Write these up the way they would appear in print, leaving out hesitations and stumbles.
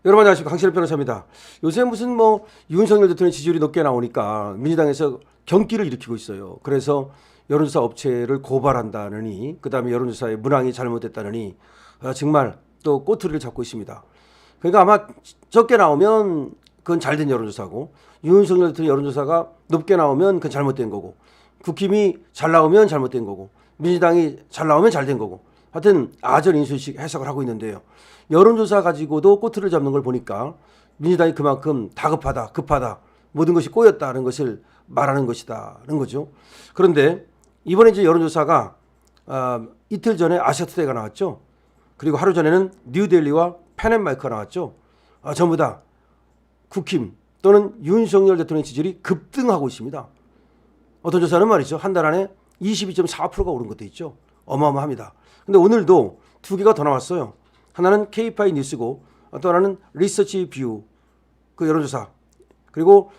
여러분 안녕하십니까. 강신일 변호사입니다. 요새 무슨 윤석열 대통령 지지율이 높게 나오니까 민주당에서 경기를 일으키고 있어요. 그래서 여론조사 업체를 고발한다느니 그다음에 여론조사의 문항이 잘못됐다느니 정말 또 꼬투리를 잡고 있습니다. 그러니까 아마 적게 나오면 그건 잘된 여론조사고 윤석열 대통령 여론조사가 높게 나오면 그건 잘못된 거고 국힘이 잘 나오면 잘못된 거고 민주당이 잘 나오면 잘된 거고 하여튼 아전인수식 해석을 하고 있는데요. 여론조사 가지고도 꼬투리를 잡는 걸 보니까 민주당이 그만큼 다급하다, 급하다, 모든 것이 꼬였다는 것을 말하는 것이다는 거죠. 그런데 이번에 이제 여론조사가 이틀 전에 아시아투데이가 나왔죠. 그리고 하루 전에는 뉴델리와 펜앤마이크가 나왔죠. 전부 다 국힘 또는 윤석열 대통령 지지율이 급등하고 있습니다. 어떤 조사는 말이죠. 한 달 안에 22.4%가 오른 것도 있죠. 어마어마합니다. 근데 오늘도 두 개가 더 나왔어요. 하나는 K-파이 뉴스고 또 하나는 리서치 뷰 그 여론조사. 그리고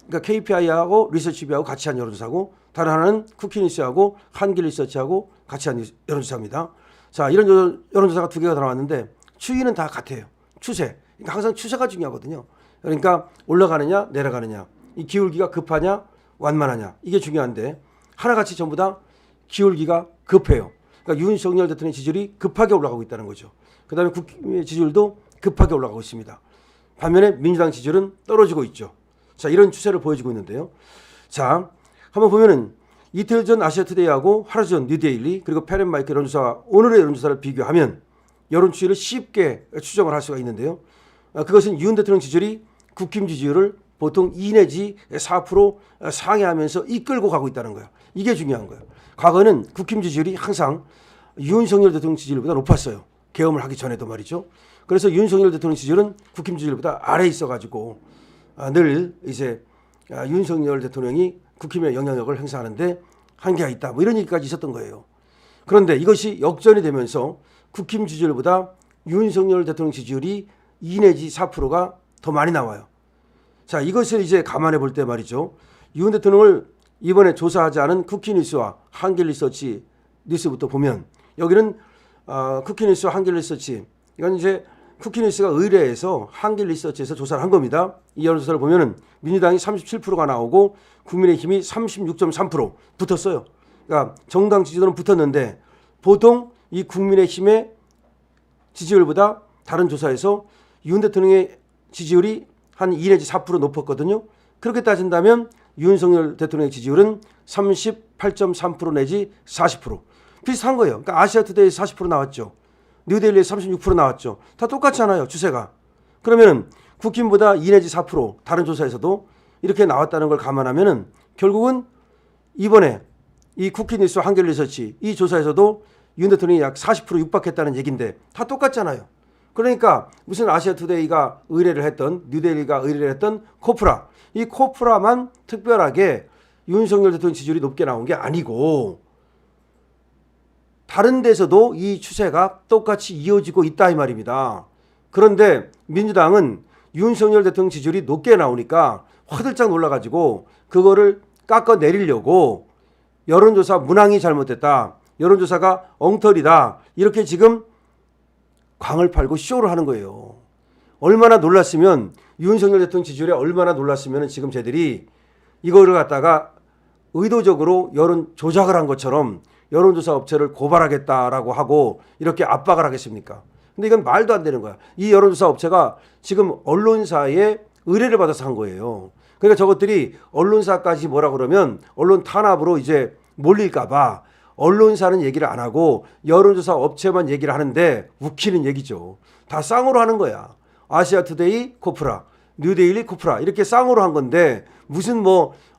그러니까 KPI하고 리서치 뷰하고 같이 한 여론조사고 다른 하나는 쿠키뉴스하고 한길리서치하고 같이 한 여론조사입니다. 자, 이런 여론조사가 두 개가 더 나왔는데 추이는 다 같아요. 추세. 그러니까 항상 추세가 중요하거든요. 그러니까 올라가느냐 내려가느냐 이 기울기가 급하냐 완만하냐 이게 중요한데 하나같이 전부 다 기울기가 급해요. 그러니까 윤석열 대통령 지지율이 급하게 올라가고 있다는 거죠. 그 다음에 국힘의 지지율도 급하게 올라가고 있습니다. 반면에 민주당 지지율은 떨어지고 있죠. 자, 이런 추세를 보여주고 있는데요. 자, 한번 보면은 이틀 전 아시아투데이하고 하루 전 뉴데일리 그리고 펜앤마이크 여론조사 오늘의 여론조사를 비교하면 여론 추이를 쉽게 추정을 할 수가 있는데요. 그것은 윤 대통령 지지율이 국힘 지지율을 보통 2 내지 4% 상회하면서 이끌고 가고 있다는 거예요. 이게 중요한 거예요. 과거에는 국힘 지지율이 항상 윤석열 대통령 지지율보다 높았어요. 계엄을 하기 전에도 말이죠. 그래서 윤석열 대통령 지지율은 국힘 지지율보다 아래에 있어가지고 늘 이제 윤석열 대통령이 국힘의 영향력을 행사하는데 한계가 있다. 뭐 이런 얘기까지 있었던 거예요. 그런데 이것이 역전이 되면서 국힘 지지율보다 윤석열 대통령 지지율이 2 내지 4%가 더 많이 나와요. 자, 이것을 이제 감안해 볼 때 말이죠. 윤 대통령을 이번에 조사하지 않은 쿠키뉴스와 한길리서치 뉴스부터 보면 여기는 쿠키뉴스와 한길리서치 이건 이제 쿠키뉴스가 의뢰해서 한길리서치에서 조사를 한 겁니다. 이 여론조사를 보면은 민주당이 37%가 나오고 국민의힘이 36.3% 붙었어요. 그러니까 정당 지지도는 붙었는데 보통 이 국민의힘의 지지율보다 다른 조사에서 윤 대통령의 지지율이 한 2 내지 4% 높았거든요. 그렇게 따진다면 윤석열 대통령의 지지율은 38.3% 내지 40% 비슷한 거예요. 그러니까 아시아투데이에서 40% 나왔죠. 뉴델리에서 36% 나왔죠. 다 똑같잖아요. 추세가. 그러면 국힘보다 2 내지 4% 다른 조사에서도 이렇게 나왔다는 걸 감안하면은 결국은 이번에 이 쿠키뉴스 한길리서치 이 조사에서도 윤 대통령이 약 40% 육박했다는 얘기인데 다 똑같잖아요. 그러니까 무슨 아시아투데이가 의뢰를 했던 뉴델리가 의뢰를 했던 코프라 이 코프라만 특별하게 윤석열 대통령 지지율이 높게 나온 게 아니고 다른 데서도 이 추세가 똑같이 이어지고 있다 이 말입니다. 그런데 민주당은 윤석열 대통령 지지율이 높게 나오니까 화들짝 놀라가지고 그거를 깎아내리려고 여론조사 문항이 잘못됐다. 여론조사가 엉터리다. 이렇게 지금 광을 팔고 쇼를 하는 거예요. 얼마나 놀랐으면 윤석열 대통령 지지율에 얼마나 놀랐으면 지금 쟤들이 이거를 갖다가 의도적으로 여론 조작을 한 것처럼 여론조사 업체를 고발하겠다라고 하고 이렇게 압박을 하겠습니까? 근데 이건 말도 안 되는 거야. 이 여론조사 업체가 지금 언론사의 의뢰를 받아서 한 거예요. 그러니까 저것들이 언론사까지 뭐라 그러면 언론 탄압으로 이제 몰릴까 봐 언론사는 얘기를 안 하고 여론조사 업체만 얘기를 하는데 웃기는 얘기죠. 다 쌍으로 하는 거야. 아시아투데이 코프라, 뉴데일리 코프라 이렇게 쌍으로 한 건데 무슨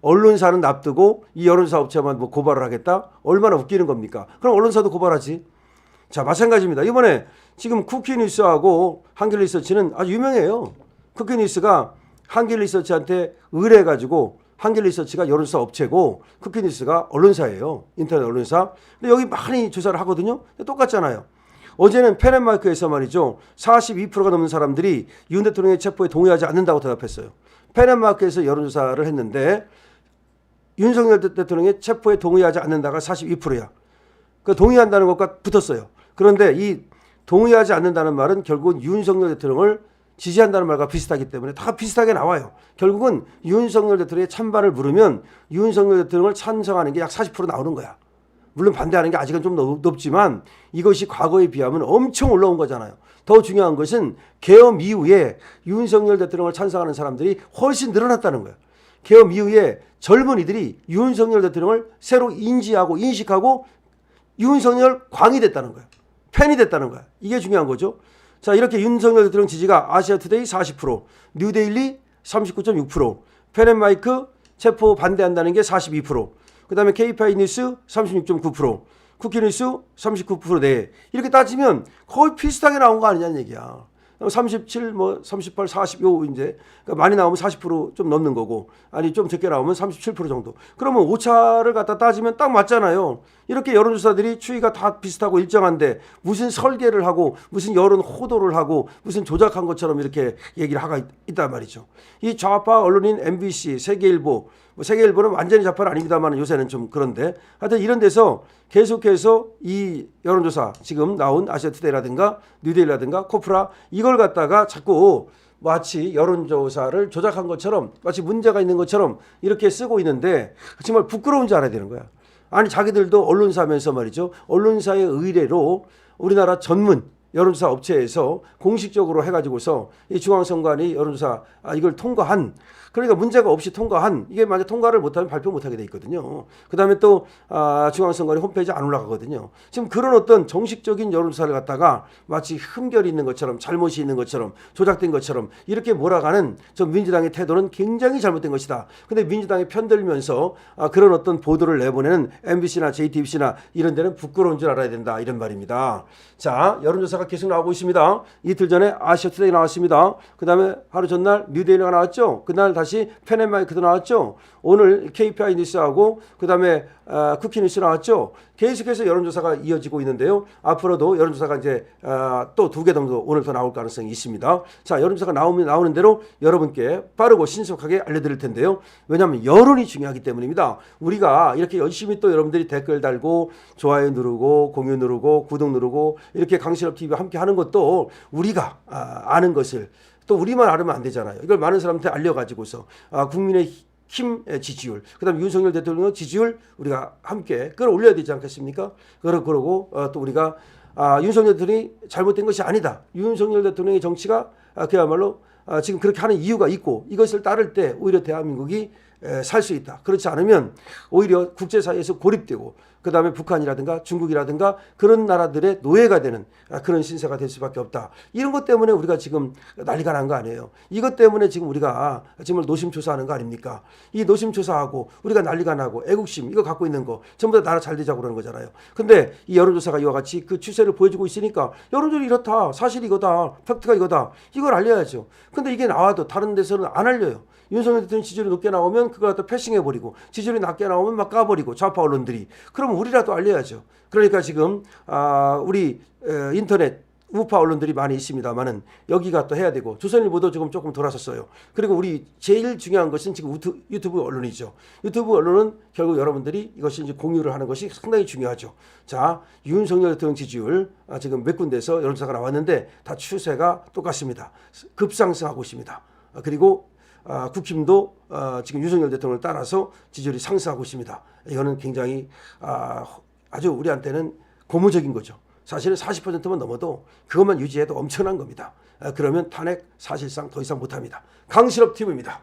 언론사는 납두고 이 여론조사 업체만 고발을 하겠다? 얼마나 웃기는 겁니까? 그럼 언론사도 고발하지. 자, 마찬가지입니다. 이번에 지금 쿠키뉴스하고 한길리서치는 아주 유명해요. 쿠키뉴스가 한길리서치한테 의뢰해가지고 한길리서치가 여론조사 업체고 쿠키뉴스가 언론사예요. 인터넷 언론사. 근데 여기 많이 조사를 하거든요. 똑같잖아요. 어제는 펜앤마이크에서 말이죠. 42%가 넘는 사람들이 윤 대통령의 체포에 동의하지 않는다고 대답했어요. 펜앤마이크에서 여론조사를 했는데 윤석열 대통령의 체포에 동의하지 않는다가 42%야. 그 동의한다는 것과 붙었어요. 그런데 이 동의하지 않는다는 말은 결국은 윤석열 대통령을 지지한다는 말과 비슷하기 때문에 다 비슷하게 나와요. 결국은 윤석열 대통령의 찬반을 물으면 윤석열 대통령을 찬성하는 게 약 40% 나오는 거야. 물론 반대하는 게 아직은 좀 높지만 이것이 과거에 비하면 엄청 올라온 거잖아요. 더 중요한 것은 계엄 이후에 윤석열 대통령을 찬성하는 사람들이 훨씬 늘어났다는 거예요. 계엄 이후에 젊은이들이 윤석열 대통령을 새로 인지하고 인식하고 윤석열 광이 됐다는 거예요. 팬이 됐다는 거예요. 이게 중요한 거죠. 자, 이렇게 윤석열 대통령 지지가 아시아투데이 40%, 뉴데일리 39.6%, 펜앤마이크 체포 반대한다는 게 42%, 그 다음에 KPI 뉴스 36.9%, 쿠키뉴스 39% 내에 이렇게 따지면 거의 비슷하게 나온 거 아니냐는 얘기야. 37, 38, 45 이제 그러니까 많이 나오면 40% 좀 넘는 거고 아니 좀 적게 나오면 37% 정도. 그러면 오차를 갖다 따지면 딱 맞잖아요. 이렇게 여론조사들이 추이가 다 비슷하고 일정한데 무슨 설계를 하고 무슨 여론 호도를 하고 무슨 조작한 것처럼 이렇게 얘기를 하고 있단 말이죠. 이 좌파 언론인 MBC, 세계일보, 세계일보는 완전히 좌파는 아닙니다만 요새는 좀 그런데 하여튼 이런 데서 계속해서 이 여론조사 지금 나온 아시아투데이라든가 뉴데일라든가 코프라 이걸 갖다가 자꾸 마치 여론조사를 조작한 것처럼 마치 문제가 있는 것처럼 이렇게 쓰고 있는데 정말 부끄러운 줄 알아야 되는 거야. 아니 자기들도 언론사면서 말이죠. 언론사의 의뢰로 우리나라 전문 여론조사 업체에서 공식적으로 해가지고서 이 중앙선관위 여론조사 이걸 통과한 그러니까 문제가 없이 통과한 이게 만약 통과를 못하면 발표 못하게 돼 있거든요. 그 다음에 또 중앙선관위 홈페이지 안 올라가거든요. 지금 그런 어떤 정식적인 여론조사를 갖다가 마치 흠결이 있는 것처럼 잘못이 있는 것처럼 조작된 것처럼 이렇게 몰아가는 저 민주당의 태도는 굉장히 잘못된 것이다. 근데 민주당이 편들면서 그런 어떤 보도를 내보내는 MBC나 JTBC나 이런 데는 부끄러운 줄 알아야 된다 이런 말입니다. 자, 여론조사가 계속 나오고 있습니다. 이틀 전에 아시아투데이 나왔습니다. 그 다음에 하루 전날 뉴데일리가 나왔죠. 그날 다시 펜앤마이크도 나왔죠. 오늘 KPI 뉴스하고 그 다음에 쿠키뉴스 나왔죠. 계속해서 여론조사가 이어지고 있는데요. 앞으로도 여론조사가 이제 또 2개 정도 오늘 더 나올 가능성이 있습니다. 자, 여론조사가 나오는 대로 여러분께 빠르고 신속하게 알려드릴 텐데요. 왜냐하면 여론이 중요하기 때문입니다. 우리가 이렇게 열심히 또 여러분들이 댓글 달고 좋아요 누르고 공유 누르고 구독 누르고 이렇게 강신업TV와 함께 하는 것도 우리가 아는 것을 또 우리만 알으면 안 되잖아요. 이걸 많은 사람한테 알려가지고서 국민의 힘 지지율, 그다음에 윤석열 대통령 지지율 우리가 함께 끌어올려야 되지 않겠습니까? 그러고 또 우리가 윤석열 대통령이 잘못된 것이 아니다. 윤석열 대통령의 정치가 그야말로 지금 그렇게 하는 이유가 있고 이것을 따를 때 오히려 대한민국이 살 수 있다. 그렇지 않으면 오히려 국제사회에서 고립되고 그 다음에 북한이라든가 중국이라든가 그런 나라들의 노예가 되는 그런 신세가 될 수밖에 없다. 이런 것 때문에 우리가 지금 난리가 난 거 아니에요. 이것 때문에 지금 우리가 정말 노심초사하는 거 아닙니까? 이 노심초사하고 우리가 난리가 나고 애국심 이거 갖고 있는 거 전부 다 나라 잘 되자고 그러는 거잖아요. 근데 이 여론조사가 이와 같이 그 추세를 보여주고 있으니까 여론조사 이렇다. 사실이 이거다. 팩트가 이거다. 이걸 알려야죠. 근데 이게 나와도 다른 데서는 안 알려요. 윤석열 대통령 지지율이 높게 나오면 그걸 갖다 패싱해버리고 지지율이 낮게 나오면 막 까버리고 좌파 언론들이. 그럼 우리라도 알려야죠. 그러니까 지금 우리 인터넷 우파 언론들이 많이 있습니다만은 여기가 또 해야 되고 조선일보도 지금 조금 돌아섰어요. 그리고 우리 제일 중요한 것은 지금 유튜브 언론이죠. 유튜브 언론은 결국 여러분들이 이것을 이제 공유를 하는 것이 상당히 중요하죠. 자, 윤석열 대통령 지지율 지금 몇 군데에서 여론조사가 나왔는데 다 추세가 똑같습니다. 급상승하고 있습니다. 그리고 국힘도 지금 윤석열 대통령을 따라서 지지율이 상승하고 있습니다. 이거는 굉장히 아주 우리한테는 고무적인 거죠. 사실은 40%만 넘어도 그것만 유지해도 엄청난 겁니다. 그러면 탄핵 사실상 더 이상 못합니다. 강신업 TV입니다.